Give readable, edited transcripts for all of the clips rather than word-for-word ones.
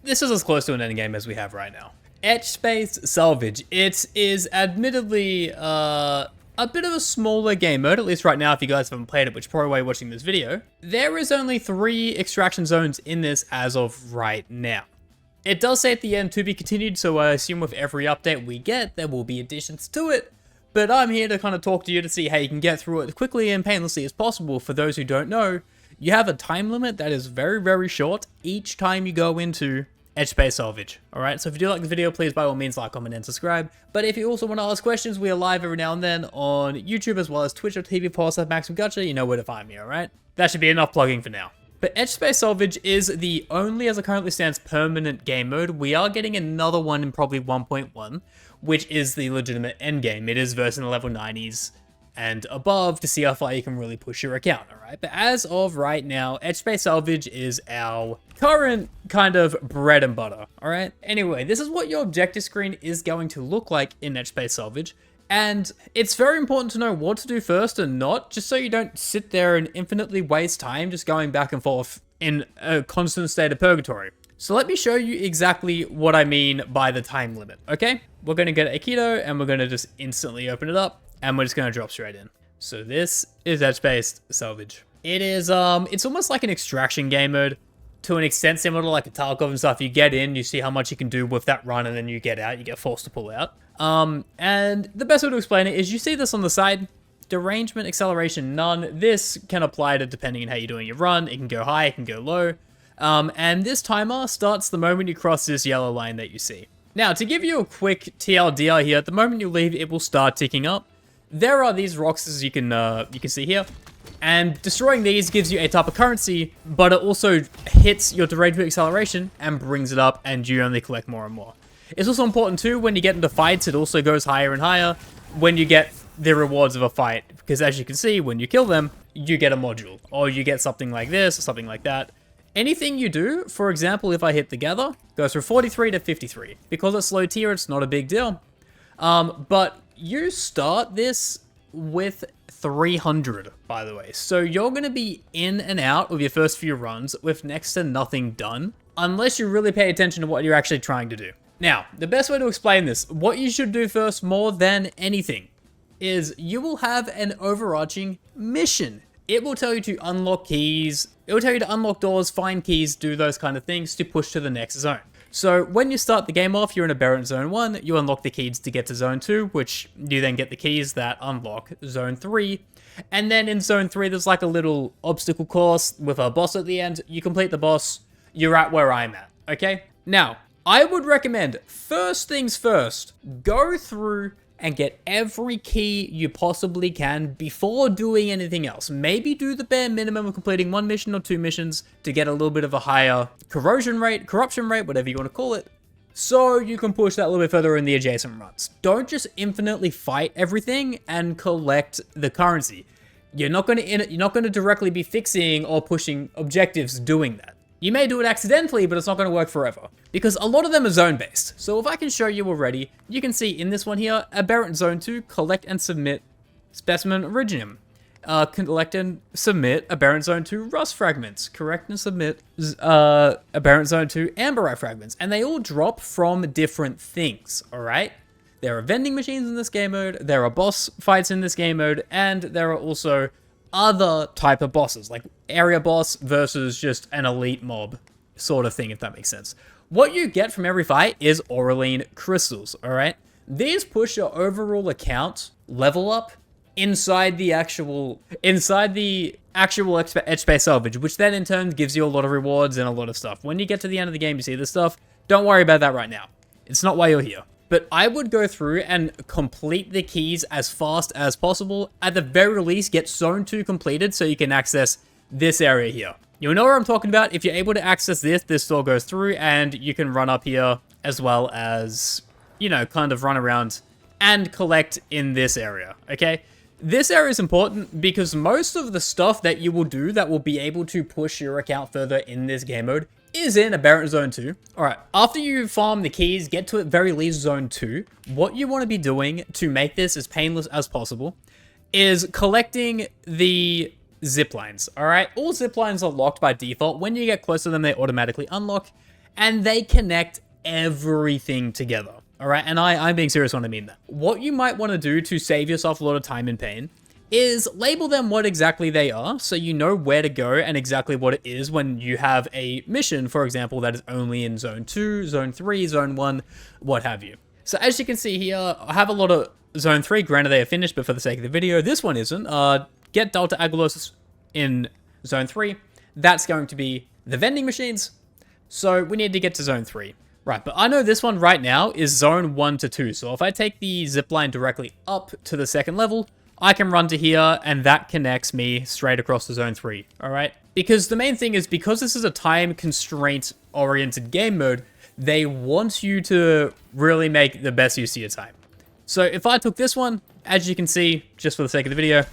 this is as close to an endgame as we have right now. ETCHSPACE Salvage. It is admittedly a bit of a smaller game mode, at least right now if you guys haven't played it, which is probably why you're watching this video. There is only 3 extraction zones in this as of right now. It does say at the end to be continued, so I assume with every update we get, there will be additions to it. But I'm here to kind of talk to you to see how you can get through it quickly and painlessly as possible. For those who don't know, you have a time limit that is very, very short each time you go into ETCHSPACE Salvage. Alright, so if you do like the video, please by all means like, comment, and subscribe. But if you also want to ask questions, we are live every now and then on YouTube as well as twitch.tv/MaximGacha. You know where to find me, alright? That should be enough plugging for now. But ETCHSPACE Salvage is the only, as it currently stands, permanent game mode. We are getting another one in probably 1.1, which is the legitimate endgame. It is versus the level 90s and above to see how far you can really push your account, alright? But as of right now, ETCHSPACE Salvage is our current kind of bread and butter, alright? Anyway, this is what your objective screen is going to look like in ETCHSPACE Salvage. And it's very important to know what to do first and not, just so you don't sit there and infinitely waste time just going back and forth in a constant state of purgatory. So let me show you exactly what I mean by the time limit, okay? We're going to get Aikido and we're going to just instantly open it up and we're just going to drop straight in. So this is ETCHSPACE Salvage. It is, it's almost like an extraction game mode to an extent similar to like a Tarkov and stuff. You get in, you see how much you can do with that run and then you get out, you get forced to pull out. And the best way to explain it is you see this on the side, derangement, acceleration, none. This can apply to depending on how you're doing your run. It can go high, it can go low. And this timer starts the moment you cross this yellow line that you see. Now, to give you a quick TLDR here, the moment you leave, it will start ticking up. There are these rocks, as you can see here, and destroying these gives you a type of currency, but it also hits your derangement acceleration and brings it up, and you only collect more and more. It's also important too, when you get into fights, it also goes higher and higher when you get the rewards of a fight, because as you can see, when you kill them, you get a module, or you get something like this, or something like that. Anything you do, for example, if I hit the gather, goes from 43 to 53. Because it's low tier, it's not a big deal. But you start this with 300, by the way. So you're going to be in and out of your first few runs with next to nothing done, unless you really pay attention to what you're actually trying to do. Now, the best way to explain this, what you should do first more than anything, is you will have an overarching mission. It will tell you to unlock keys, it will tell you to unlock doors, find keys, do those kind of things to push to the next zone. So when you start the game off, you're in Aberrant Zone 1, you unlock the keys to get to Zone 2, which you then get the keys that unlock Zone 3. And then in Zone 3, there's like a little obstacle course with a boss at the end. You complete the boss, you're at where I'm at, okay? Now, I would recommend, first things first, go through and get every key you possibly can before doing anything else. Maybe do the bare minimum of completing 1 mission or 2 missions to get a little bit of a higher corruption rate, whatever you want to call it, so you can push that a little bit further in the adjacent runs. Don't just infinitely fight everything and collect the currency. You're not going to directly be fixing or pushing objectives doing that. You may do it accidentally, but it's not going to work forever, because a lot of them are zone-based. So if I can show you already, you can see in this one here, Aberrant Zone 2, collect and submit Specimen Originium. Collect and submit Aberrant Zone 2 Rust Fragments. Correct and submit Aberrant Zone 2 Amberite Fragments. And they all drop from different things, alright? There are vending machines in this game mode, there are boss fights in this game mode, and there are also other type of bosses, like area boss versus just an elite mob sort of thing, if that makes sense. What you get from every fight is Auraline crystals, alright? These push your overall account level up inside the actual ETCHSPACE Salvage, which then in turn gives you a lot of rewards and a lot of stuff. When you get to the end of the game, you see this stuff. Don't worry about that right now. It's not why you're here. But I would go through and complete the keys as fast as possible. At the very least, get Zone 2 completed so you can access this area here. You'll know what I'm talking about. If you're able to access this door goes through and you can run up here as well as, you know, kind of run around and collect in this area, okay? This area is important because most of the stuff that you will do that will be able to push your account further in this game mode is in Aberrant Zone 2. Alright, after you farm the keys, get to at very least Zone 2, what you want to be doing to make this as painless as possible is collecting the zip lines, alright? All zip lines are locked by default. When you get close to them, they automatically unlock. and they connect everything together. All right, and I'm being serious when I mean that. What you might want to do to save yourself a lot of time and pain is label them what exactly they are, so you know where to go and exactly what it is when you have a mission, for example, that is only in Zone 2, Zone 3, Zone 1, what have you. So as you can see here, I have a lot of Zone 3, granted they are finished, but for the sake of the video, this one isn't. Get Delta Aguilos in Zone 3. That's going to be the vending machines. So we need to get to Zone 3. Right, but I know this one right now is Zone 1 to 2. So if I take the zipline directly up to the second level, I can run to here, and that connects me straight across to Zone 3, all right? Because the main thing is, because this is a time constraint-oriented game mode, they want you to really make the best use of your time. So if I took this one, as you can see, just for the sake of the video,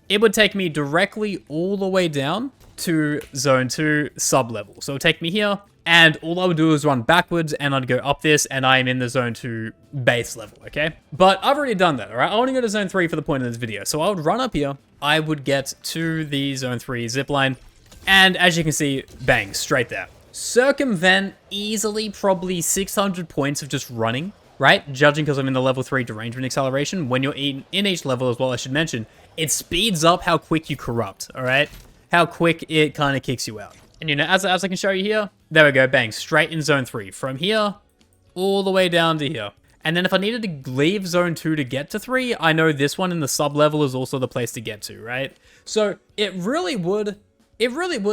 it would take me directly all the way down to Zone 2 sub-level. So it would take me here, and all I would do is run backwards, and I'd go up this, and I am in the Zone 2 base level, okay? But I've already done that, all right? I want to go to Zone 3 for the point of this video. So I would run up here, I would get to the Zone 3 zipline, and as you can see, bang, straight there. Circumvent easily probably 600 points of just running, right? Judging because I'm in the level 3 derangement acceleration. When you're in each level as well, I should mention, it speeds up how quick you corrupt, all right? How quick it kind of kicks you out. And you know, as I can show you here, there we go, bang, straight in Zone 3. From here, all the way down to here. And then if I needed to leave Zone 2 to get to 3, I know this one in the sub-level is also the place to get to, right? So it really would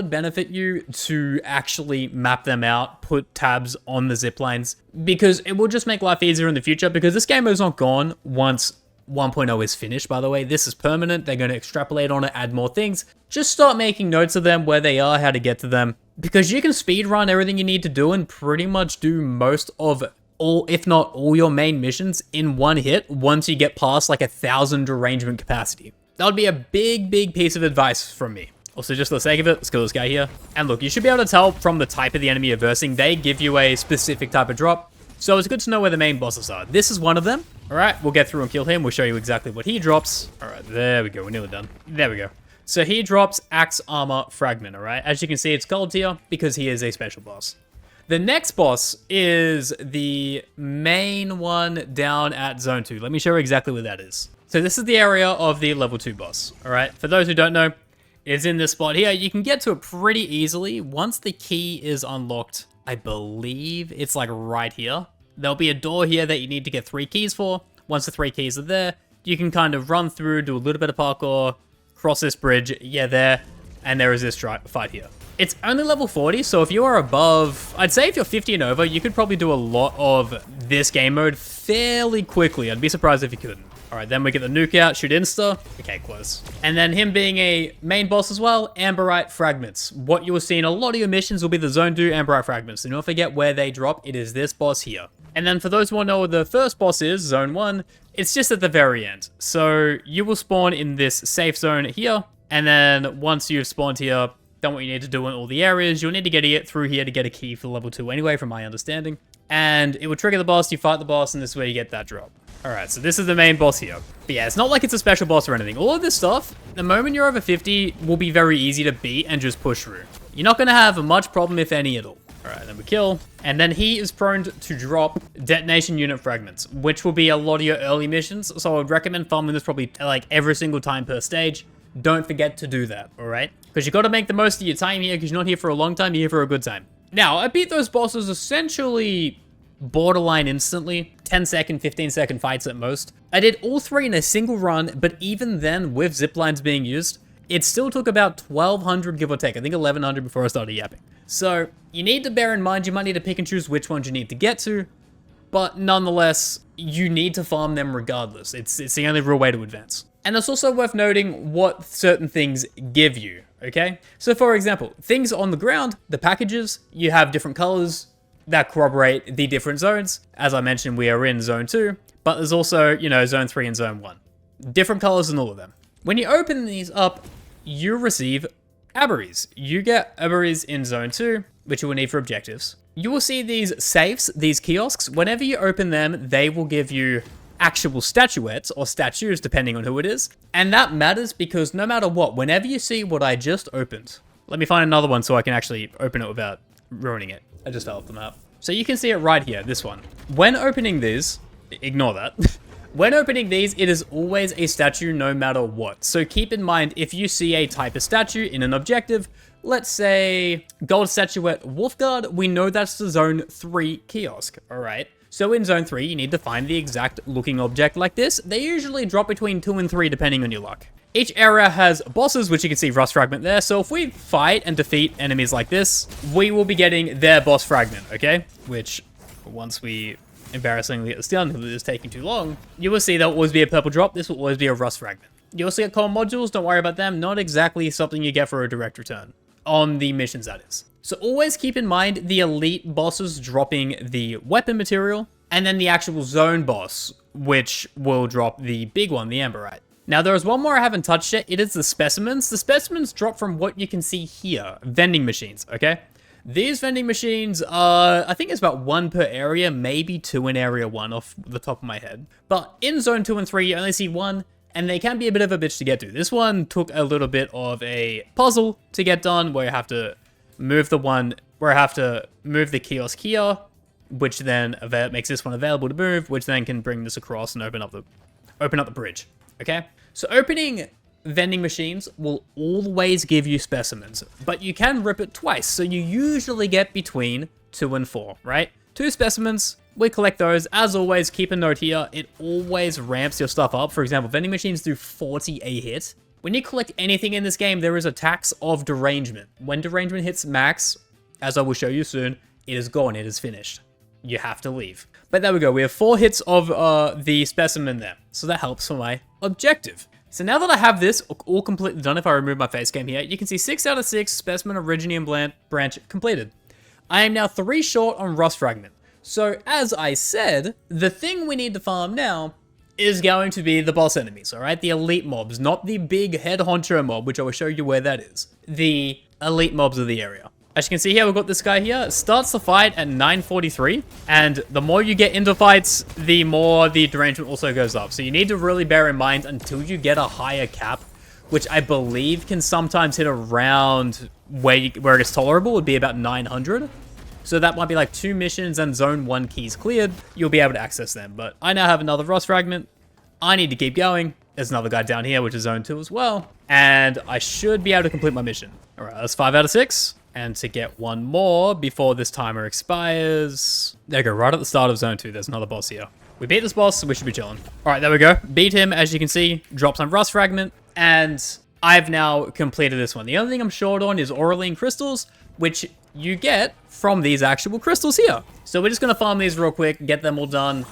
benefit you to actually map them out, put tabs on the zip lines, because it will just make life easier in the future, because this game is not gone once 1.0 is finished, by the way. This is permanent. They're going to extrapolate on it, add more things. Just start making notes of them, where they are, how to get to them, because you can speedrun everything you need to do and pretty much do most of all, if not all, your main missions in one hit once you get past like 1,000 derangement capacity. That would be a big piece of advice from me. Also, just for the sake of it, let's kill this guy here. And look, you should be able to tell from the type of the enemy you're versing, they give you a specific type of drop. So it's good to know where the main bosses are. This is one of them. All right, we'll get through and kill him. We'll show you exactly what he drops. All right, there we go. We're nearly done. There we go. So he drops Axe Armor Fragment, all right? As you can see, it's gold tier because he is a special boss. The next boss is the main one down at Zone 2. Let me show you exactly what that is. So this is the area of the level 2 boss, all right? For those who don't know, it's in this spot here. You can get to it pretty easily once the key is unlocked. I believe it's like right here. There'll be a door here that you need to get 3 keys for. Once the 3 keys are there, you can kind of run through, do a little bit of parkour, cross this bridge, yeah, there, and there is this fight here. It's only level 40, so if you are above, I'd say if you're 50 and over, you could probably do a lot of this game mode fairly quickly. I'd be surprised if you couldn't. All right, then we get the nuke out, shoot insta. Okay, close. And then him being a main boss as well, Amberite Fragments. What you will see in a lot of your missions will be the Zone 2 Amberite Fragments. Do not forget where they drop. It is this boss here. And then for those who want to know what the first boss is, Zone 1, it's just at the very end. So you will spawn in this safe zone here. And then once you've spawned here, done what you need to do in all the areas, you'll need to get through here to get a key for level 2 anyway, from my understanding. And it will trigger the boss, you fight the boss, and this is where you get that drop. Alright, so this is the main boss here. But yeah, it's not like it's a special boss or anything. All of this stuff, the moment you're over 50, will be very easy to beat and just push through. You're not going to have much problem, if any, at all. Alright, then we kill. And then he is prone to drop detonation unit fragments, which will be a lot of your early missions. So I would recommend farming this probably like every single time per stage. Don't forget to do that, alright? Because you got to make the most of your time here, because you're not here for a long time, you're here for a good time. Now, I beat those bosses essentially borderline instantly. 10-second, 15-second fights at most. I did all 3 in a single run, but even then, with ziplines being used, it still took about 1,200, give or take. I think 1,100 before I started yapping. So, you need to bear in mind, you might need to pick and choose which ones you need to get to, but nonetheless, you need to farm them regardless. It's the only real way to advance. And it's also worth noting what certain things give you, okay? So for example, things on the ground, the packages, you have different colors that corroborate the different zones. As I mentioned, we are in Zone 2, but there's also, you know, Zone 3 and Zone 1. Different colors in all of them. When you open these up, you receive aberries. You get aberries in Zone 2, which you will need for objectives. You will see these safes, these kiosks. Whenever you open them, they will give you actual statuettes or statues, depending on who it is. And that matters because no matter what, whenever you see what I just opened, let me find another one so I can actually open it without ruining it. I just fell off the map. So you can see it right here, this one. When opening these, ignore that. When opening these, it is always a statue no matter what. So keep in mind, if you see a type of statue in an objective, let's say gold statuette Wolfguard, we know that's the zone 3 kiosk, all right? So in zone 3, you need to find the exact looking object like this. They usually drop between 2 and 3 depending on your luck. Each area has bosses, which you can see Rust Fragment there. So if we fight and defeat enemies like this, we will be getting their boss fragment, okay? Which, once we embarrassingly get this done, because it is taking too long, you will see there will always be a purple drop. This will always be a Rust Fragment. You also get common modules, don't worry about them. Not exactly something you get for a direct return. On the missions, that is. So always keep in mind the elite bosses dropping the weapon material, and then the actual zone boss, which will drop the big one, the Amberite. Now, there is one more I haven't touched yet. It is the specimens. The specimens drop from what you can see here, vending machines, okay? These vending machines are, I think it's about 1 per area, maybe 2 in area 1 off the top of my head. But in zone 2 and 3, you only see 1, and they can be a bit of a bitch to get to. This one took a little bit of a puzzle to get done, where you have to move the kiosk here, which then makes this one available to move, which then can bring this across and open up the bridge. Okay, so opening vending machines will always give you specimens, but you can rip it twice, so you usually get between 2 and 4, right? 2 specimens, we collect those. As always, keep a note here, it always ramps your stuff up. For example, vending machines do 40 a hit. When you collect anything in this game, there is a tax of derangement. When derangement hits max, as I will show you soon, it is gone, it is finished. You have to leave. But there we go, we have 4 hits of the specimen there. So that helps for my objective. So now that I have this all completely done, if I remove my face cam here, you can see 6 out of 6 specimen Originium branch completed. I am now 3 short on Rust Fragment. So as I said, the thing we need to farm now is going to be the boss enemies, all right? The elite mobs, not the big head honcho mob, which I will show you where that is. The elite mobs of the area. As you can see here, we've got this guy here. Starts the fight at 9:43, and the more you get into fights, the more the derangement also goes up. So you need to really bear in mind until you get a higher cap, which I believe can sometimes hit around where it gets tolerable, would be about 900. So that might be like 2 missions and zone 1 keys cleared. You'll be able to access them. But I now have another Rust Fragment. I need to keep going. There's another guy down here, which is zone 2 as well. And I should be able to complete my mission. All right, that's 5 out of 6. And to get 1 more before this timer expires. There we go, right at the start of zone 2, there's another boss here. We beat this boss, so we should be chilling. All right, there we go. Beat him, as you can see, drops on Rust Fragment, and I've now completed this one. The only thing I'm short on is Auraline Crystals, which you get from these actual crystals here. So we're just gonna farm these real quick, get them all done.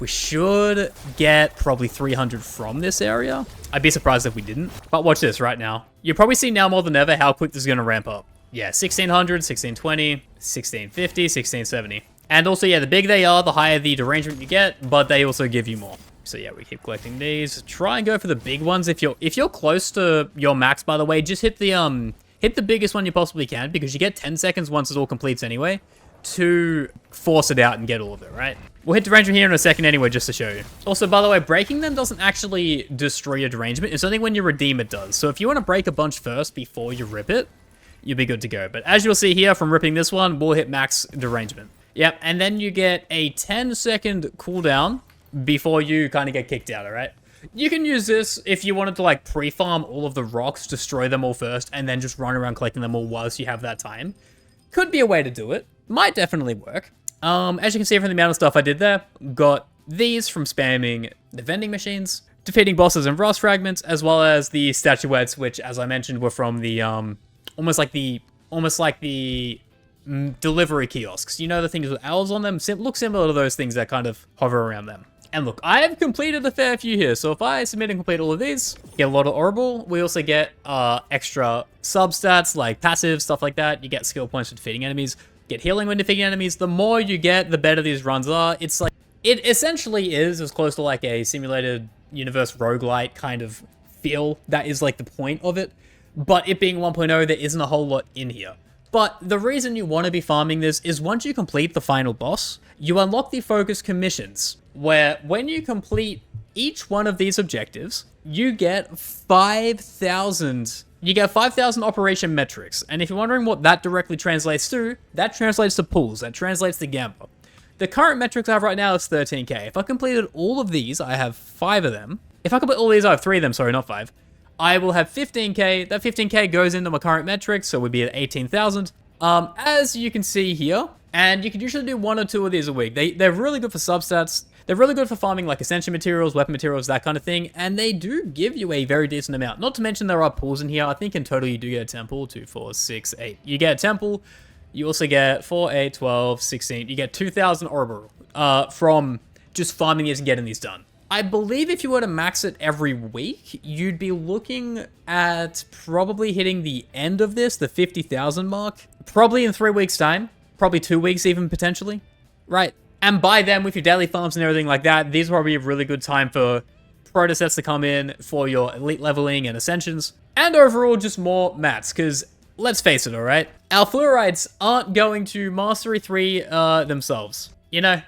We should get probably 300 from this area. I'd be surprised if we didn't. But watch this right now. You'll probably see now more than ever how quick this is gonna ramp up. Yeah, 1600, 1620, 1650, 1670. And also, yeah, the bigger they are, the higher the derangement you get, but they also give you more. So yeah, we keep collecting these. Try and go for the big ones. If you're close to your max, by the way, just hit the biggest one you possibly can, because you get 10 seconds once it all completes anyway, to force it out and get all of it, right? We'll hit derangement here in a second anyway, just to show you. Also, by the way, breaking them doesn't actually destroy your derangement. It's only when you redeem it does. So if you want to break a bunch first before you rip it, you'll be good to go. But as you'll see here from ripping this one, we'll hit max derangement. Yep, and then you get a 10-second cooldown before you kind of get kicked out, all right? You can use this if you wanted to like pre-farm all of the rocks, destroy them all first, and then just run around collecting them all whilst you have that time. Could be a way to do it. Might definitely work. As you can see from the amount of stuff I did there, got these from spamming the vending machines, defeating bosses and Rust Fragments, as well as the statuettes, which, as I mentioned, were from the almost like the delivery kiosks. You know, the things with owls on them look similar to those things that kind of hover around them. And look, I have completed a fair few here. So if I submit and complete all of these, get a lot of Orbital. We also get extra substats like passive, stuff like that. You get skill points for defeating enemies. Get healing when defeating enemies. The more you get, the better these runs are. It's like, it essentially is as close to like a simulated universe roguelite kind of feel. That is like the point of it. But it being 1.0, there isn't a whole lot in here. But the reason you want to be farming this is once you complete the final boss, you unlock the focus commissions, where when you complete each one of these objectives, you get 5,000. You get 5,000 operation metrics. And if you're wondering what that directly translates to, that translates to pools. That translates to gambler. The current metrics I have right now is 13k. If I completed all of these, I have 5 of them. If I complete all these, I have 3 of them, sorry, not 5. I will have 15k. That 15k goes into my current metrics, so we'd be at 18,000. As you can see here, and you can usually do 1 or 2 of these a week. They're really good for substats. They're really good for farming like ascension materials, weapon materials, that kind of thing, and they do give you a very decent amount. Not to mention there are pools in here. I think in total you do get a temple, 2, 4, 6, 8. You get a temple. You also get 4, 8, 12, 16. You get 2,000 orbital from just farming these and getting these done. I believe if you were to max it every week, you'd be looking at probably hitting the end of this, the 50,000 mark, probably in 3 weeks' time, probably 2 weeks even potentially, right? And by then, with your daily farms and everything like that, these will probably be a really good time for proto sets to come in for your elite leveling and ascensions, and overall just more mats, because let's face it, all right? Our Flourites aren't going to Mastery 3 themselves. You know,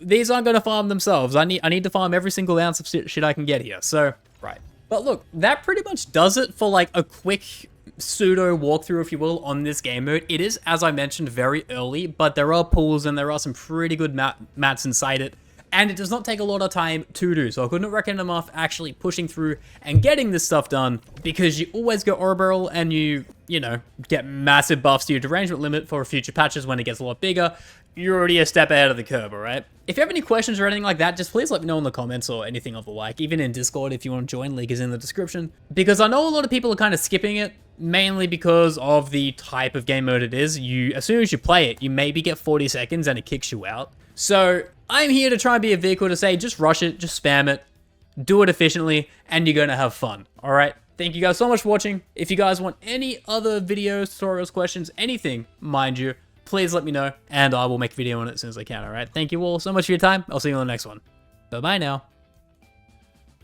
these aren't going to farm themselves. I need to farm every single ounce of shit I can get here. So, right. But look, that pretty much does it for like a quick pseudo walkthrough, if you will, on this game mode. It is, as I mentioned, very early, but there are pools and there are some pretty good mats inside it. And it does not take a lot of time to do, so I couldn't recommend enough actually pushing through and getting this stuff done, because you always go orbital and you know, get massive buffs to your derangement limit for future patches when it gets a lot bigger. You're already a step ahead of the curve, alright? If you have any questions or anything like that, just please let me know in the comments or anything of the like. Even in Discord, if you want to join, link is in the description. Because I know a lot of people are kind of skipping it, mainly because of the type of game mode it is. As soon as you play it, you maybe get 40 seconds and it kicks you out. So I'm here to try and be a vehicle to say, just rush it, just spam it, do it efficiently, and you're going to have fun, alright? Thank you guys so much for watching. If you guys want any other videos, tutorials, questions, anything, mind you, please let me know, and I will make a video on it as soon as I can, alright? Thank you all so much for your time. I'll see you on the next one. Bye-bye now.